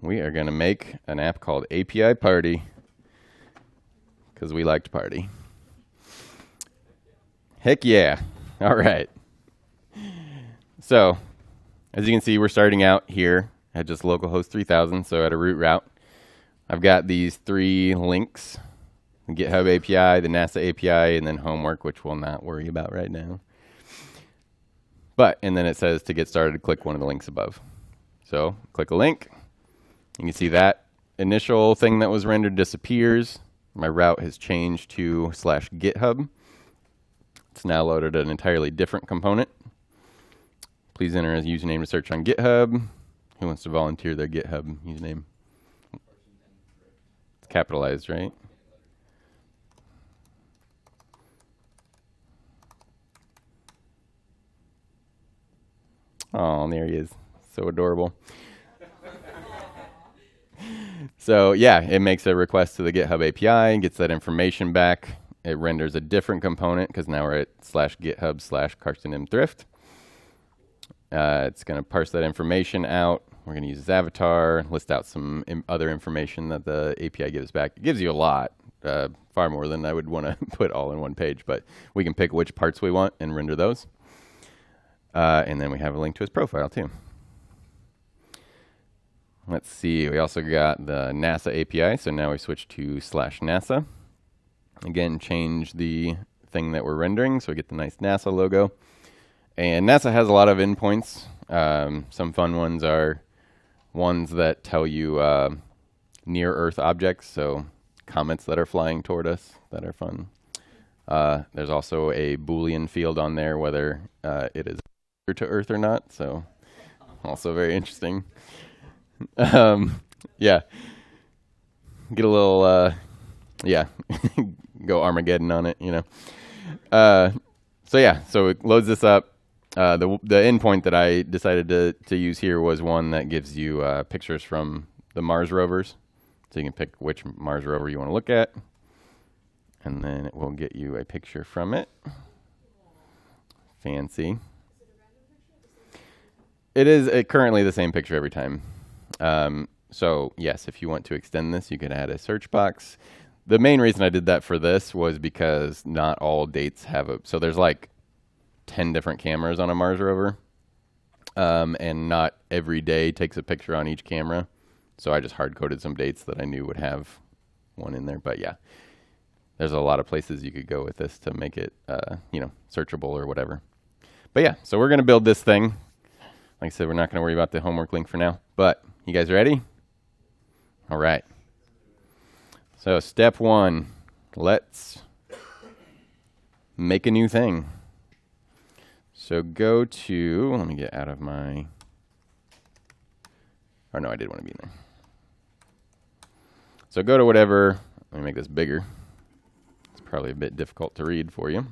we are going to make an app called API Party because we like to party. Heck yeah. All right. So, as you can see, we're starting out here at just localhost 3000, so at a root route. I've got these 3 links, the GitHub API, the NASA API, and then homework, which we'll not worry about right now. And then it says to get started, click one of the links above. So, click a link. You can see that initial thing that was rendered disappears. My route has changed to /GitHub. It's now loaded an entirely different component. Please enter a username to search on GitHub. Who wants to volunteer their GitHub username? It's capitalized, right? Oh, there he is. So adorable. So yeah, it makes a request to the GitHub API, gets that information back. It renders a different component because now we're at /GitHub/CarsonMThrift. It's going to parse that information out. We're going to use his avatar, list out some other information that the API gives back. It gives you a lot, far more than I would want to put all in one page, but we can pick which parts we want and render those. And then we have a link to his profile too. Let's see, we also got the NASA API, so now we switch to /NASA. Again, change the thing that we're rendering, so we get the nice NASA logo. And NASA has a lot of endpoints. Some fun ones are ones that tell you near-Earth objects, so comets that are flying toward us that are fun. There's also a Boolean field on there, whether it is near to Earth or not, so also very interesting. Yeah. Get a little, yeah, go Armageddon on it, you know. So yeah, so it loads this up. The endpoint that I decided to use here was one that gives you pictures from the Mars rovers. So you can pick which Mars rover you want to look at. And then it will get you a picture from it. Fancy. It is currently the same picture every time. So yes, if you want to extend this, you can add a search box. The main reason I did that for this was because not all dates have so there's like 10 different cameras on a Mars rover, and not every day takes a picture on each camera. So I just hard-coded some dates that I knew would have one in there. But yeah, there's a lot of places you could go with this to make it, searchable or whatever. But yeah, so we're going to build this thing. Like I said, we're not going to worry about the homework link for now. But you guys ready? All right. So step 1, let's make a new thing. So go to, let me get out of my, or no, I did want to be in there. So go to whatever, let me make this bigger. It's probably a bit difficult to read for you.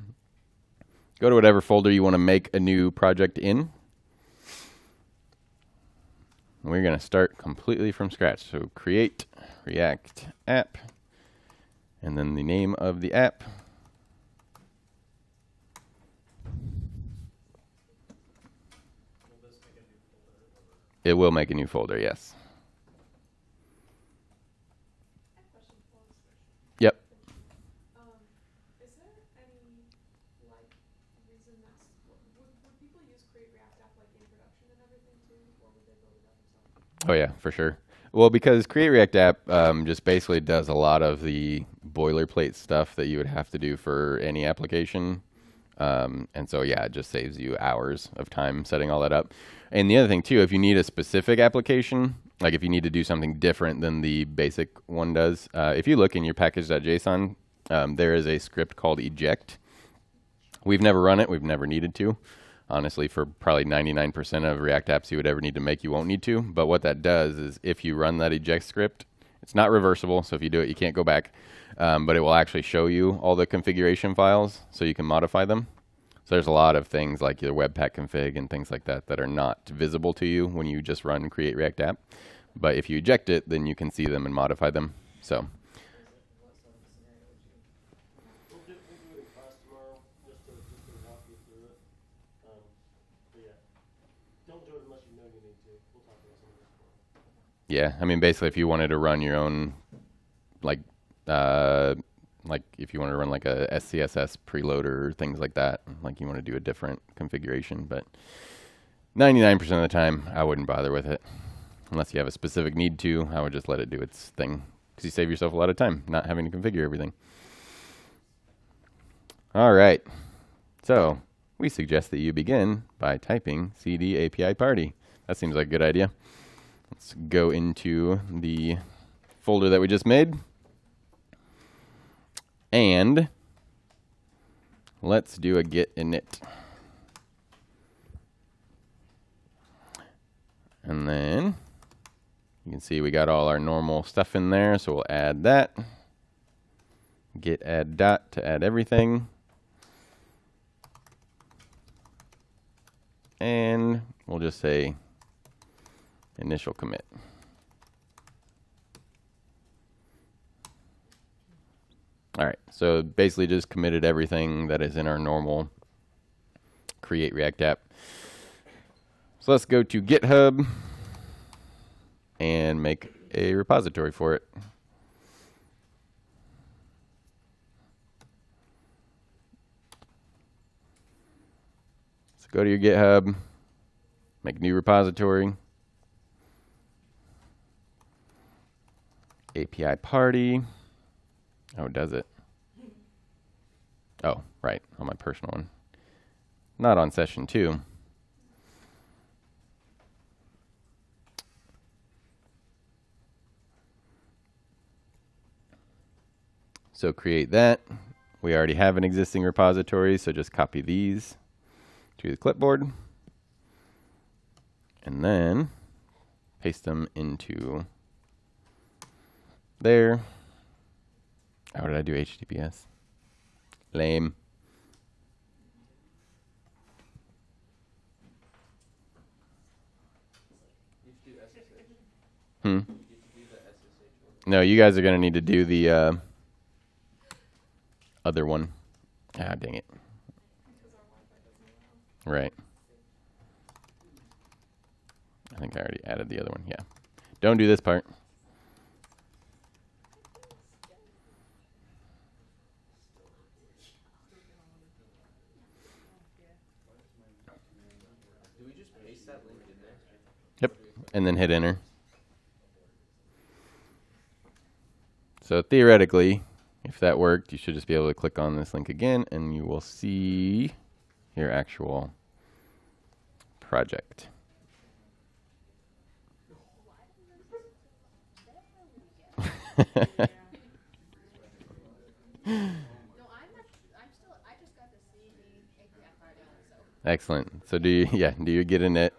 Go to whatever folder you want to make a new project in. We're going to start completely from scratch. So create React app, and then the name of the app. It will make a new folder, yes. Yep. Is there any reason would people use Create React App in production and everything too, or would they build it up themselves? Oh yeah, for sure. Well, because Create React App just basically does a lot of the boilerplate stuff that you would have to do for any application. And so, yeah, it just saves you hours of time setting all that up. And the other thing, too, if you need a specific application, like if you need to do something different than the basic one does, if you look in your package.json, there is a script called eject. We've never run it. We've never needed to. Honestly, for probably 99% of React apps you would ever need to make, you won't need to. But what that does is if you run that eject script, it's not reversible. So if you do it, you can't go back. But it will actually show you all the configuration files so you can modify them. So there's a lot of things like your Webpack config and things like that that are not visible to you when you just run Create React App. But if you eject it, then you can see them and modify them. So. We'll do it in class tomorrow, just to walk you through it. But yeah, don't do it unless you know you need to. We'll talk about some of this tomorrow. Yeah, I mean, basically, if you wanted to run your own, like, uh, like if you want to run like a SCSS preloader or things like that, like you want to do a different configuration, but 99% of the time, I wouldn't bother with it. Unless you have a specific need to, I would just let it do its thing. Because you save yourself a lot of time not having to configure everything. All right. So we suggest that you begin by typing cd API party. That seems like a good idea. Let's go into the folder that we just made. And let's do a git init. And then you can see we got all our normal stuff in there, so we'll add that. Git add dot to add everything. And we'll just say initial commit. All right, so basically just committed everything that is in our normal create React app. So let's go to GitHub and make a repository for it. So go to your GitHub, make a new repository, API party. Oh, does it? Oh, right, on my personal one. Not on session 2. So create that. We already have an existing repository, so just copy these to the clipboard. And then paste them into there. How did I do HTTPS? Lame. No, you guys are going to need to do the other one. Ah, dang it. Right. I think I already added the other one. Yeah. Don't do this part. Do we just paste that link in there? Yep. And then hit enter. So theoretically, if that worked, you should just be able to click on this link again and you will see your actual project. Excellent. So do you get in it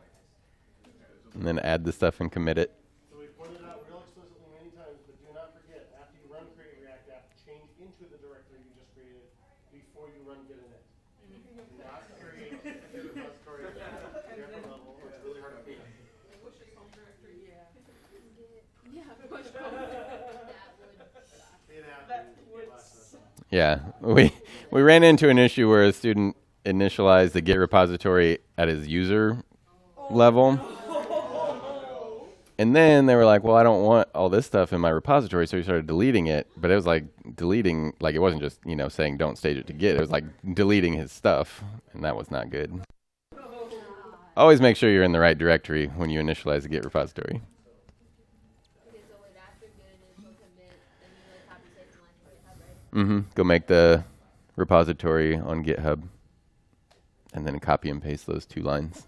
and then add the stuff and commit it? So we pointed out real explicitly many times, but do not forget, after you run create React app, change into the directory you just created before you run git init. Do not create a repository at different level, or it's really hard to clean up. Push's home directory. Yeah. Push home. That would suck. Yeah. We ran into an issue where a student initialized the Git repository at his user level. And then they were like, well, I don't want all this stuff in my repository, so he started deleting it. But it was like deleting, like it wasn't just, saying don't stage it to Git. It was like deleting his stuff, and that was not good. Always make sure you're in the right directory when you initialize the Git repository. Go make the repository on GitHub, and then copy and paste those 2 lines.